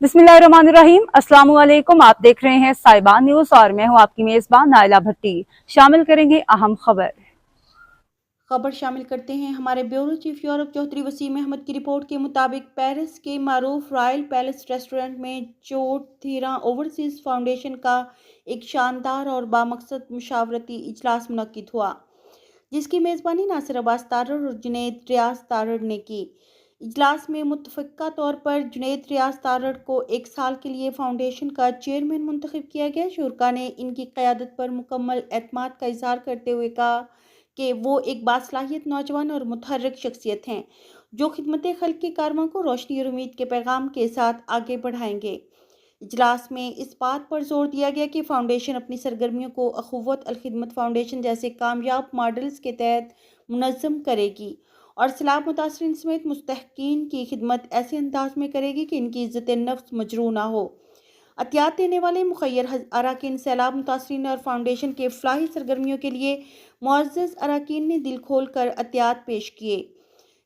बिस्मिल्लाहिर्रहमानिर्रहीम। अस्सलाम वालेकुम। आप देख रहे हैं साहिबान न्यूज और मैं हूं आपकी मेजबान नाइला भट्टी। शामिल करेंगे अहम खबर शामिल करते हैं। हमारे bureau chief Europe Chaudhry Waseem Ahmad की रिपोर्ट के मुताबिक पेरिस के मारूफ रॉयल पैलेस रेस्टोरेंट में चोट धीरा ओवरसीज फाउंडेशन का एक शानदार और बामकसद मुशावरती इजलास मुनक्किद हुआ, जिसकी मेज़बानी नासिर अब्बास तारड़ और जुनैद रियाज तारड़ ने की। इजलास में मुत्तफ़िक़ा तौर पर जुनैद रियाज तारड़ को 1 साल के लिए फाउंडेशन का चेयरमैन मुंतखब किया गया। शुरका ने इनकी क़यादत पर मुकम्मल एतमाद का इज़हार करते हुए कहा कि वो एक बासलाहियत नौजवान और मुतहर्रिक शख्सियत हैं, जो खिदमत खल्क़ के कारवां को रोशनी और उम्मीद के पैगाम के साथ आगे बढ़ाएंगे। इजलास में इस बात पर जोर दिया गया कि फाउंडेशन अपनी सरगर्मियों को अखुव्वत अल खिदमत फाउंडेशन जैसे कामयाब मॉडल्स के तहत मुनज़्ज़म करेगी और सैलाब मुतासरीन समेत मुस्तहक़ीन की खिदमत ऐसे अंदाज में करेगी कि इनकी इज़्ज़त नफ्स मजरू ना हो। अतियात देने वाले मुखय्यर अराकीन सैलाब मुतासरीन और फाउंडेशन के फलाही सरगर्मियों के लिए मुअज़्ज़ज़ अराकीन ने दिल खोल कर अतियात पेश किए।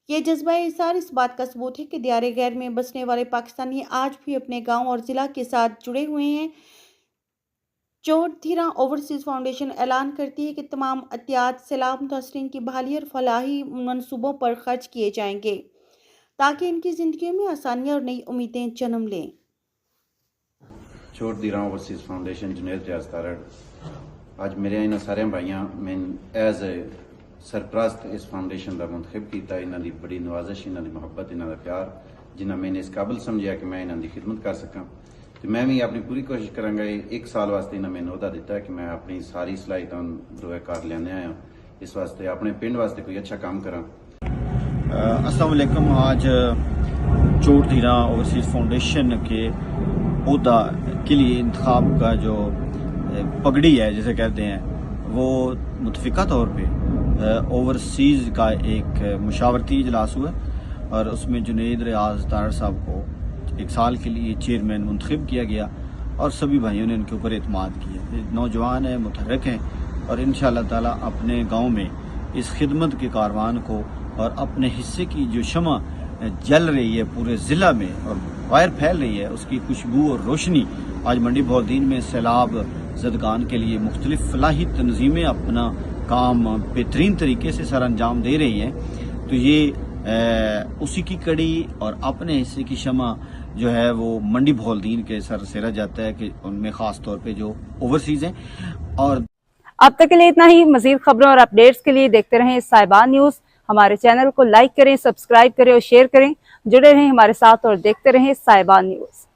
ये जज्बा इसार इस बात का सबूत है कि दियारे गैर में बसने वाले पाकिस्तानी आज भी अपने गाँव और ज़िला के साथ जुड़े हुए हैं। चोट धीरा ओवरसीज़ फाउंडेशन ऐलान करती है कि तमाम अतियात सैलाब मुतासरीन की बहाली और फलाही मनसूबों पर खर्च किए जाएंगे, ताकि इनकी ज़िंदगियों में आसानियाँ और नई उम्मीदें जन्म लें। चोट धीरा ओवरसीज़ फाउंडेशन जुनैद रियाज तारड़ आज मेरे इन्होंने सारे भाइयों मैं एज ए सरप्रस्त इस फाउंडेशन का मुंतखब किया। इन्हों की बड़ी नवाजिश, इन्हों की मुहब्बत, इन्हों का प्यार जिन्हें मैंने इस काबिल समझा कि मैं इन्हों की खिदमत कर सका। तो मैं भी अपनी पूरी कोशिश करांगा। 1 साल वास्ते इन्होंने मैंने अहदा दिता है कि मैं अपनी सारी सलाहियत रोकार लिया आया इस वास्ते अपने पिंड वास्ते कोई अच्छा काम करा। अस्सलाम वालेकुम। आज चोट धीरा ओवरसीज़ फाउंडेशन के अहदा के लिए इंतखाब का जो पगड़ी है जिसे कहते हैं, वो मुतफ़िक़ा तौर पे ओवरसीज़ का एक मुशावरती इजलास हुआ और उसमें जुनैद रियाज तारड़ साहब को 1 साल के लिए चेयरमैन मुंतखब किया गया और सभी भाइयों ने उनके ऊपर एतमाद किया। नौजवान हैं, मुतहर्रिक हैं और इंशाअल्लाह ताला अपने गाँव में इस खिदमत के कारवान को और अपने हिस्से की जो शमा जल रही है पूरे ज़िला में और वायर फैल रही है, उसकी खुशबू और रोशनी आज मंडी बहाउद्दीन में सैलाब ज़दगान के लिए मुख्तलिफ फलाही तंजीमें अपना काम बेहतरीन तरीके से सर अंजाम दे रही हैं। तो ये उसी की कड़ी और अपने हिस्से की शमा जो है वो मंडी बहाउद्दीन के सर सेरा जाता है कि उनमें ख़ास तौर पे जो ओवरसीज़ हैं। और अब तक के लिए इतना ही। मज़ीद खबरों और अपडेट्स के लिए देखते रहें साहिबान न्यूज़। हमारे चैनल को लाइक करें, सब्सक्राइब करें और शेयर करें। जुड़े रहें हमारे साथ और देखते रहें साहिबान न्यूज़।